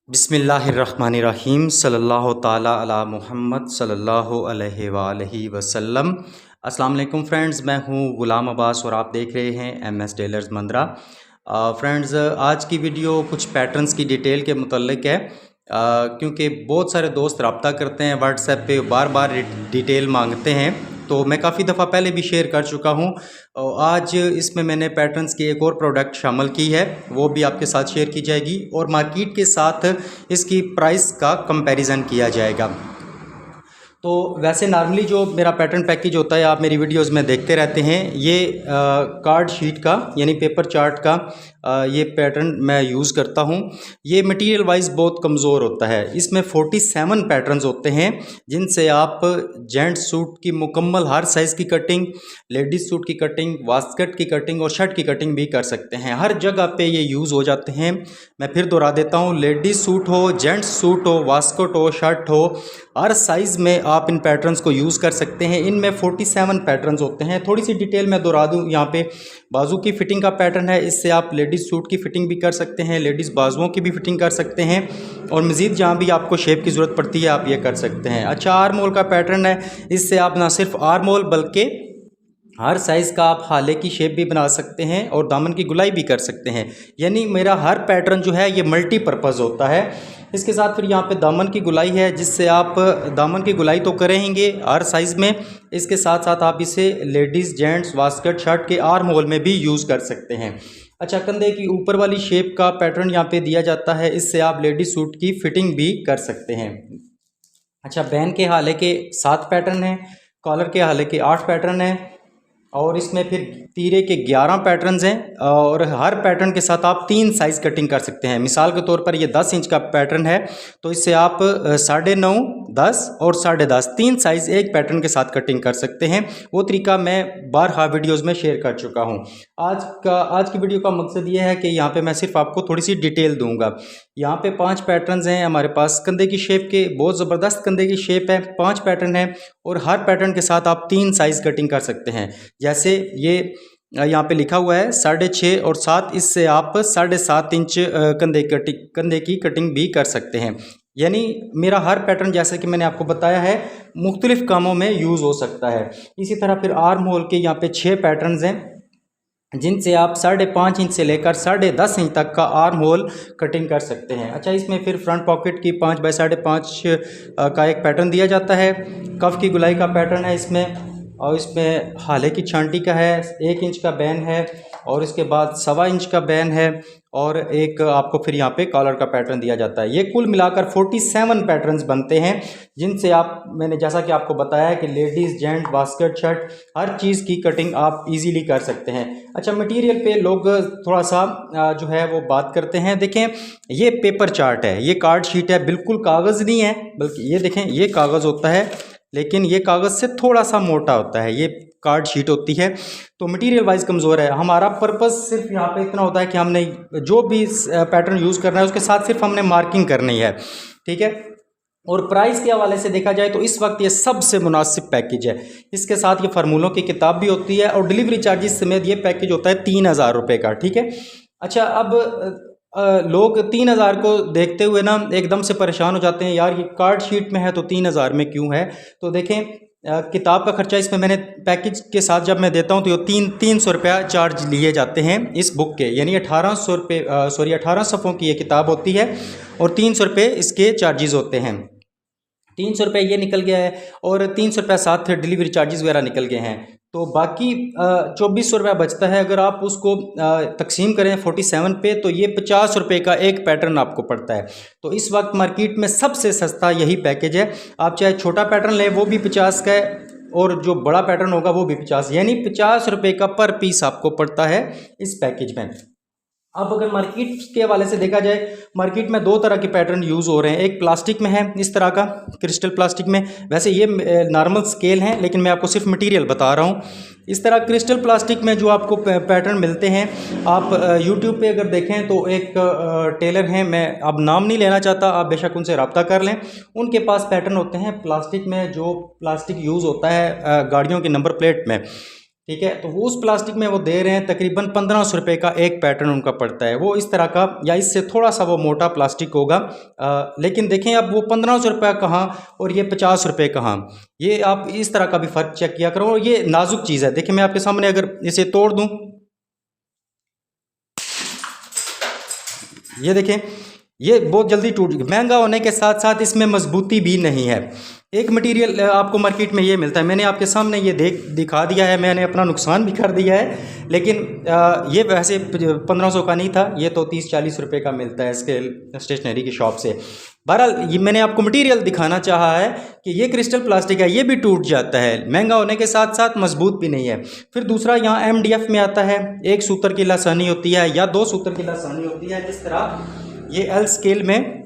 बिस्मिल्लाहिर्रहमानिर्रहीम सल्लल्लाहु ताला अला मुहम्मद सल्लल्लाहु अलैहि वसल्लम। अस्सलाम वालेकुम फ्रेंड्स, मैं हूं ग़ुलाम अब्बास और आप देख रहे हैं एमएस टेलर्स मंदरा। फ्रेंड्स, आज की वीडियो कुछ पैटर्न्स की डिटेल के मुतल्लिक है, क्योंकि बहुत सारे दोस्त रब्ता करते हैं व्हाट्सएप पे, बार बार डिटेल मांगते हैं। तो मैं काफ़ी दफ़ा पहले भी शेयर कर चुका हूँ। आज इसमें मैंने पैटर्न्स की एक और प्रोडक्ट शामिल की है, वो भी आपके साथ शेयर की जाएगी और मार्केट के साथ इसकी प्राइस का कंपैरिजन किया जाएगा। तो वैसे नॉर्मली जो मेरा पैटर्न पैकेज होता है, आप मेरी वीडियोस में देखते रहते हैं, ये कार्ड शीट का यानी पेपर चार्ट का ये पैटर्न मैं यूज़ करता हूँ। ये मटेरियल वाइज बहुत कमज़ोर होता है। इसमें 47 पैटर्न्स होते हैं, जिनसे आप जेंट्स सूट की मुकम्मल हर साइज़ की कटिंग, लेडीज़ सूट की कटिंग, वास्कट की कटिंग और शर्ट की कटिंग भी कर सकते हैं। हर जगह पे ये यूज़ हो जाते हैं। मैं फिर दोहरा देता हूँ, लेडीज़ सूट हो, जेंट्स सूट हो, वास्कट हो, शर्ट हो, हर साइज़ में आप इन पैटर्न्स को यूज़ कर सकते हैं। इनमें 47 पैटर्न्स होते हैं। थोड़ी सी डिटेल मैं दोहरा दूँ, यहाँ पे बाजू की फ़िटिंग का पैटर्न है, इससे आप लेडीज़ सूट की फ़िटिंग भी कर सकते हैं, लेडीज़ बाजुओं की भी फ़िटिंग कर सकते हैं और मज़ीद जहाँ भी आपको शेप की ज़रूरत पड़ती है आप ये कर सकते हैं। अच्छा, आर्म होल का पैटर्न है, इससे आप ना सिर्फ आर्म होल बल्कि हर साइज़ का आप हाले की शेप भी बना सकते हैं और दामन की गुलाई भी कर सकते हैं। यानी मेरा हर पैटर्न जो है ये मल्टीपर्पज़ होता है। इसके साथ फिर यहाँ पे दामन की गुलाई है, जिससे आप दामन की गुलाई तो करेंगे हर साइज़ में, इसके साथ साथ आप इसे लेडीज़, जेंट्स, वास्कट, शर्ट के आर्म होल में भी यूज़ कर सकते हैं। अच्छा, कंधे की ऊपर वाली शेप का पैटर्न यहाँ पे दिया जाता है, इससे आप लेडीज़ सूट की फ़िटिंग भी कर सकते हैं। अच्छा, बैन के हाले के 7 पैटर्न हैं, कॉलर के हाले के 8 पैटर्न हैं और इसमें फिर तीरे के 11 पैटर्न्स हैं और हर पैटर्न के साथ आप 3 साइज़ कटिंग कर सकते हैं। मिसाल के तौर पर ये 10 इंच का पैटर्न है, तो इससे आप 9.5, 10 और 10.5 3 साइज़ एक पैटर्न के साथ कटिंग कर सकते हैं। वो तरीका मैं बारहा वीडियोज़ में शेयर कर चुका हूँ। आज की वीडियो का मकसद ये है कि यहाँ पे मैं सिर्फ आपको थोड़ी सी डिटेल दूंगा। यहाँ पे 5 पैटर्न्स हैं हमारे पास कंधे की शेप के, बहुत ज़बरदस्त कंधे की शेप है, 5 पैटर्न है और हर पैटर्न के साथ आप 3 साइज़ कटिंग कर सकते हैं। जैसे ये यहाँ पे लिखा हुआ है 6.5 और 7, इससे आप 7.5 इंच कंधे की कटिंग भी कर सकते हैं। यानी मेरा हर पैटर्न, जैसे कि मैंने आपको बताया है, मुख्तलिफ कामों में यूज़ हो सकता है। इसी तरह फिर आर्म होल के यहाँ पे 6 पैटर्न्स हैं, जिनसे आप 5.5 इंच से लेकर 10.5 इंच तक का आर्म होल कटिंग कर सकते हैं। अच्छा, इसमें फिर फ्रंट पॉकेट की 5 बाई 5.5 का एक पैटर्न दिया जाता है। कफ की गुलाई का पैटर्न है इसमें और इसमें हाले की छांटी का है, 1 इंच का बैन है और इसके बाद 1.25 इंच का बैन है और एक आपको फिर यहाँ पे कॉलर का पैटर्न दिया जाता है। ये कुल मिलाकर 47 पैटर्न्स बनते हैं, जिनसे मैंने जैसा कि आपको बताया है कि लेडीज़, जेंट, बास्केट, शर्ट, हर चीज़ की कटिंग आप इजीली कर सकते हैं। अच्छा, मटेरियल पे लोग थोड़ा सा जो है वो बात करते हैं। देखें, ये पेपर चार्ट है, ये कार्ड शीट है, बिल्कुल कागज़ नहीं है, बल्कि ये देखें, ये कागज़ होता है, लेकिन ये कागज़ से थोड़ा सा मोटा होता है, ये कार्ड शीट होती है, तो मटेरियल वाइज कमज़ोर है। हमारा पर्पस सिर्फ यहाँ पे इतना होता है कि हमने जो भी पैटर्न यूज़ करना है उसके साथ सिर्फ हमने मार्किंग करनी है, ठीक है। और प्राइस के हवाले से देखा जाए तो इस वक्त ये सबसे मुनासिब पैकेज है। इसके साथ ये फार्मूलों की किताब भी होती है और डिलीवरी चार्जेस समेत ये पैकेज होता है 3000 रुपये का, ठीक है। अच्छा, अब लोग 3000 को देखते हुए ना एकदम से परेशान हो जाते हैं, यार ये कार्ड शीट में है तो 3000 में क्यों है। तो देखें, किताब का खर्चा इसमें मैंने पैकेज के साथ जब मैं देता हूँ तो ये 300 रुपया चार्ज लिए जाते हैं इस बुक के, यानी 1800 रुपये 18 सफ़ों की ये किताब होती है और 300 रुपये इसके चार्जेस होते हैं। 300 रुपये ये निकल गया है और 300 रुपये साथ डिलीवरी चार्जेस वगैरह निकल गए हैं, तो बाकी 2400 रुपया बचता है। अगर आप उसको तकसीम करें 47 पे तो ये 50 रुपये का एक पैटर्न आपको पड़ता है। तो इस वक्त मार्केट में सबसे सस्ता यही पैकेज है। आप चाहे छोटा पैटर्न लें वो भी 50 का है और जो बड़ा पैटर्न होगा वो भी 50, यानी 50 रुपये का पर पीस आपको पड़ता है इस पैकेज में। अब अगर मार्केट के हवाले से देखा जाए, मार्केट में 2 तरह के पैटर्न यूज़ हो रहे हैं। एक प्लास्टिक में है, इस तरह का क्रिस्टल प्लास्टिक में, वैसे ये नॉर्मल स्केल हैं लेकिन मैं आपको सिर्फ मटेरियल बता रहा हूँ। इस तरह क्रिस्टल प्लास्टिक में जो आपको पैटर्न मिलते हैं, आप यूट्यूब पे अगर देखें तो एक टेलर हैं, मैं अब नाम नहीं लेना चाहता, आप बेशक उनसे रब्ता कर लें, उनके पास पैटर्न होते हैं प्लास्टिक में, जो प्लास्टिक यूज़ होता है गाड़ियों की नंबर प्लेट में। ठीक है। तो वो उस प्लास्टिक में वो दे रहे हैं तकरीबन 1500 रुपये का एक पैटर्न उनका पड़ता है। वो इस तरह का या इससे थोड़ा सा वो मोटा प्लास्टिक होगा, लेकिन देखें अब वो 1500 रुपये कहाँ और ये 50 रुपये कहाँ, ये आप इस तरह का भी फ़र्क चेक किया करो। और ये नाजुक चीज़ है, देखिए मैं आपके सामने अगर इसे तोड़ दूँ, ये देखें ये बहुत जल्दी टूट, महंगा होने के साथ साथ इसमें मजबूती भी नहीं है। एक मटेरियल आपको मार्केट में ये मिलता है, मैंने आपके सामने ये दिखा दिया है, मैंने अपना नुकसान भी कर दिया है, लेकिन ये वैसे 1500 का नहीं था, ये तो 30-40 रुपये का मिलता है इसके स्टेशनरी की शॉप से। बहरहाल ये मैंने आपको मटेरियल दिखाना चाहा है कि ये क्रिस्टल प्लास्टिक है, ये भी टूट जाता है, महंगा होने के साथ साथ मजबूत भी नहीं है। फिर दूसरा यहाँ MDF में आता है, एक सूत्र की लासानी होती है या 2 सूत्र की लासानी होती है। जिस तरह ये L स्केल में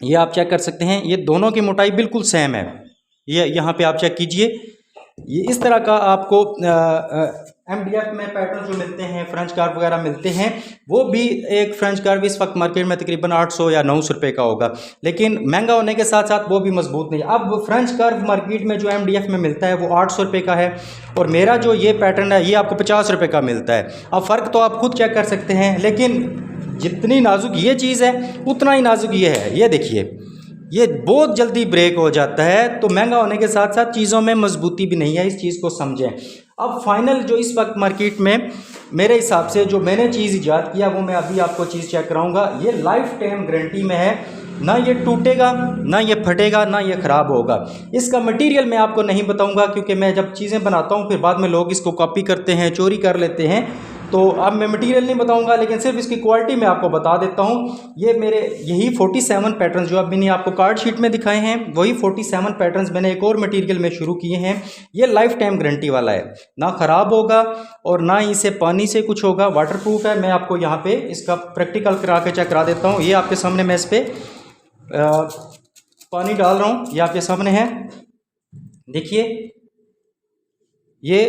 ये आप चेक कर सकते हैं, ये दोनों की मोटाई बिल्कुल सेम है। ये यहाँ पे आप चेक कीजिए, ये इस तरह का आपको MDF में पैटर्न जो मिलते हैं, फ्रेंच कार्व वगैरह मिलते हैं, वो भी एक फ्रेंच कार्व इस वक्त मार्केट में तकरीबन 800 या 900 रुपये का होगा, लेकिन महंगा होने के साथ साथ वो भी मजबूत नहीं। अब फ्रेंच कार्व मार्केट में जो MDF में मिलता है वो 800 रुपये का है, और मेरा जो ये पैटर्न है ये आपको 50 रुपये का मिलता है। अब फ़र्क तो आप खुद चेक कर सकते हैं, लेकिन जितनी नाजुक ये चीज़ है उतना ही नाजुक ये है। ये देखिए ये बहुत जल्दी ब्रेक हो जाता है, तो महंगा होने के साथ साथ चीज़ों में मजबूती भी नहीं है, इस चीज़ को समझें। अब फाइनल जो इस वक्त मार्केट में मेरे हिसाब से जो मैंने चीज़ ईजाद किया वो मैं अभी आपको चीज़ चेक कराऊंगा। ये लाइफ टाइम गारंटी में है, ना ये टूटेगा, ना ये फटेगा, ना ये ख़राब होगा। इसका मटेरियल मैं आपको नहीं बताऊंगा, क्योंकि मैं जब चीज़ें बनाता हूँ फिर बाद में लोग इसको कॉपी करते हैं, चोरी कर लेते हैं, तो अब मैं मटेरियल नहीं बताऊंगा, लेकिन सिर्फ इसकी क्वालिटी मैं आपको बता देता हूँ। ये मेरे यही 47 पैटर्न्स जो अब मैंने आपको कार्ड शीट में दिखाए हैं, वही 47 पैटर्न्स मैंने एक और मटेरियल में शुरू किए हैं। ये लाइफ टाइम गारंटी वाला है, ना ख़राब होगा और ना ही इसे पानी से कुछ होगा, वाटर प्रूफ है। मैं आपको यहाँ पे इसका प्रैक्टिकल करा के चेक करा देता हूँ। ये आपके सामने मैं इस पर पानी डाल रहा हूँ, ये आपके सामने है, देखिए ये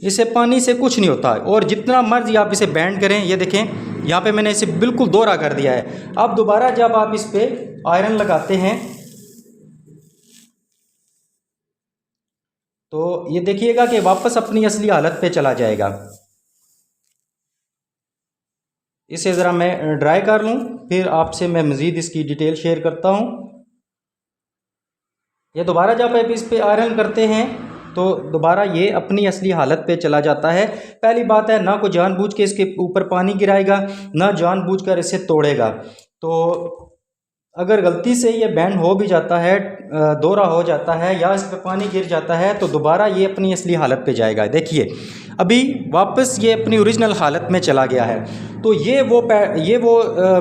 इसे पानी से कुछ नहीं होता, और जितना मर्जी आप इसे बैंड करें, ये देखें यहाँ पे मैंने इसे बिल्कुल दोहरा कर दिया है। अब दोबारा जब आप इस पे आयरन लगाते हैं तो ये देखिएगा कि वापस अपनी असली हालत पे चला जाएगा। इसे ज़रा मैं ड्राई कर लूँ, फिर आपसे मैं मज़ीद इसकी डिटेल शेयर करता हूँ। ये दोबारा जब आप इस पे आयरन करते हैं तो दोबारा ये अपनी असली हालत पे चला जाता है। पहली बात है, ना कोई जानबूझ के इसके ऊपर पानी गिराएगा, ना जानबूझकर इसे तोड़ेगा। तो अगर गलती से ये बैंड हो भी जाता है, दोहरा हो जाता है या इस पर पानी गिर जाता है, तो दोबारा ये अपनी असली हालत पे जाएगा। देखिए अभी वापस ये अपनी ओरिजिनल हालत में चला गया है। तो ये वो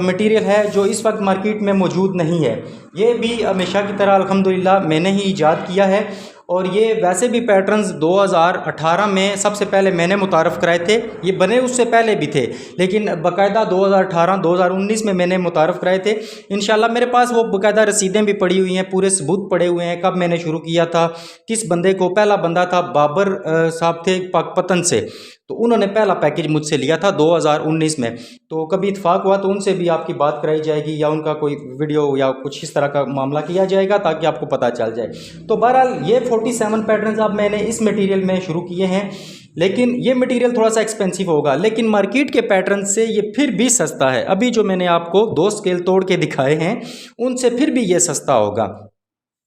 मटेरियल है जो इस वक्त मार्केट में मौजूद नहीं है। ये भी हमेशा की तरह अल्हम्दुलिल्लाह मैंने ही ईजाद किया है, और ये वैसे भी पैटर्न्स 2018 में सबसे पहले मैंने मुतारफ़ कराए थे। ये बने उससे पहले भी थे, लेकिन बाकायदा 2018-2019 में मैंने मुतारफ़ कराए थे। इंशाल्लाह मेरे पास वो बाकायदा रसीदें भी पड़ी हुई हैं, पूरे सबूत पड़े हुए हैं, कब मैंने शुरू किया था, किस बंदे को। पहला बंदा था बाबर साहब थे पाकपतन से, तो उन्होंने पहला पैकेज मुझसे लिया था 2019 में। तो कभी इत्फाक हुआ तो उनसे भी आपकी बात कराई जाएगी, या उनका कोई वीडियो या कुछ इस तरह का मामला किया जाएगा ताकि आपको पता चल जाए। तो बहरहाल ये 47 पैटर्न्स अब मैंने इस मटेरियल में शुरू किए हैं, लेकिन ये मटेरियल थोड़ा सा एक्सपेंसिव होगा, लेकिन मार्केट के पैटर्न से ये फिर भी सस्ता है। अभी जो मैंने आपको 2 स्केल तोड़ के दिखाए हैं उनसे फिर भी ये सस्ता होगा।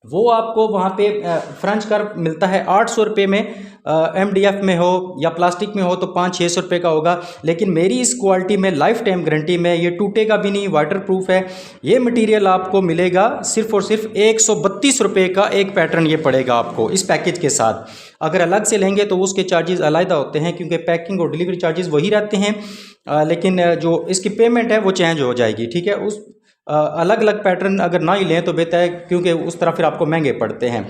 वो आपको वहाँ पे फ्रेंच कर्व मिलता है 800 रुपये में, MDF में हो या प्लास्टिक में हो तो 500-600 रुपये का होगा। लेकिन मेरी इस क्वालिटी में लाइफ टाइम गारंटी में, ये टूटेगा भी नहीं, वाटर प्रूफ है। ये मटेरियल आपको मिलेगा सिर्फ़ और सिर्फ 132 रुपये का एक पैटर्न ये पड़ेगा आपको इस पैकेज के साथ। अगर अलग से लेंगे तो उसके चार्जेस अलग होते हैं, क्योंकि पैकिंग और डिलीवरी चार्जेस वही रहते हैं, लेकिन जो इसकी पेमेंट है वो चेंज हो जाएगी। ठीक है, उस अलग अलग पैटर्न अगर ना ही लें तो बेहतर है, क्योंकि उस तरह फिर आपको महंगे पड़ते हैं।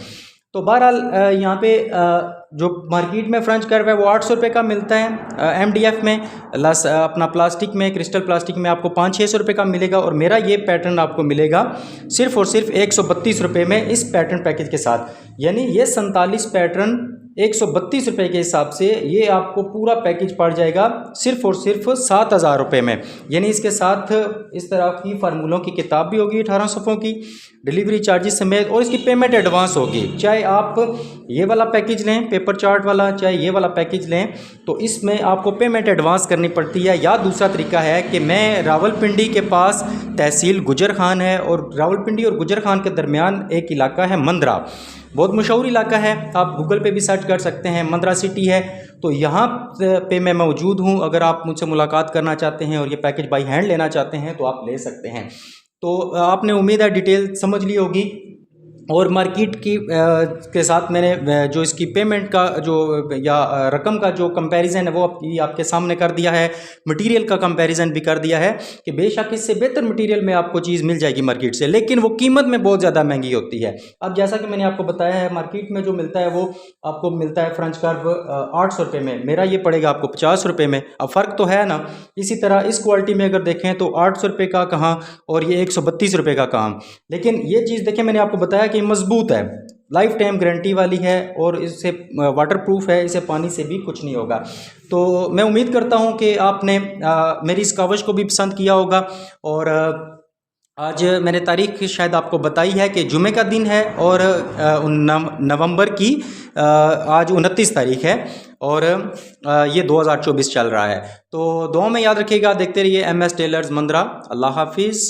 तो बहरहाल यहाँ पे जो मार्केट में फ्रेंच कर्व है वो 800 रुपये का मिलता है, MDF में अपना प्लास्टिक में, क्रिस्टल प्लास्टिक में आपको 500-600 रुपये का मिलेगा, और मेरा ये पैटर्न आपको मिलेगा सिर्फ़ और सिर्फ 132 रुपये में इस पैटर्न पैकेज के साथ। यानी ये 47 पैटर्न 132 रुपये के हिसाब से ये आपको पूरा पैकेज पड़ जाएगा सिर्फ़ और सिर्फ 7,000 रुपये में। यानी इसके साथ इस तरह की फार्मूलों की किताब भी होगी 18 सफ़ों की, डिलीवरी चार्जेस समेत, और इसकी पेमेंट एडवांस होगी। चाहे आप ये वाला पैकेज लें पेपर चार्ट वाला, चाहे ये वाला पैकेज लें, तो इसमें आपको पेमेंट एडवांस करनी पड़ती है। या दूसरा तरीका है कि मैं रावलपिंडी के पास तहसील गुजर खान है, और रावलपिंडी और गुजर खान के दरमियान एक इलाका है मंदरा, बहुत मशहूर इलाका है, आप गूगल पे भी सर्च कर सकते हैं, मंदरा सिटी है। तो यहाँ पे मैं मौजूद हूँ। अगर आप मुझसे मुलाकात करना चाहते हैं और ये पैकेज बाई हैंड लेना चाहते हैं तो आप ले सकते हैं। तो आपने उम्मीद है डिटेल समझ ली होगी, और मार्केट की के साथ मैंने जो इसकी पेमेंट का जो या रकम का जो कंपैरिजन है वो आपके सामने कर दिया है, मटेरियल का कंपैरिजन भी कर दिया है कि बेशक इससे बेहतर मटेरियल में आपको चीज़ मिल जाएगी मार्केट से, लेकिन वो कीमत में बहुत ज़्यादा महंगी होती है। अब जैसा कि मैंने आपको बताया है, मार्केट में जो मिलता है वो आपको मिलता है फ्रेंच कर्व 800 रुपये में, मेरा ये पड़ेगा आपको 50 रुपये में। अब फ़र्क तो है ना। इसी तरह इस क्वालिटी में अगर देखें तो 800 रुपये का कहाँ और ये 132 रुपये का काम। लेकिन ये चीज़ देखें, मैंने आपको बताया कि मजबूत है, लाइफ टाइम गारंटी वाली है, और इससे वाटर प्रूफ है, इसे पानी से भी कुछ नहीं होगा। तो मैं उम्मीद करता हूँ कि आपने मेरी इस कावश को भी पसंद किया होगा। और आज मैंने तारीख शायद आपको बताई है कि जुमे का दिन है, और नवंबर की आज 29 तारीख है, और ये 2024 चल रहा है। तो दुआ में याद रखिएगा, देखते रहिए MS टेलर्स मंदरा। अल्लाह हाफिज़।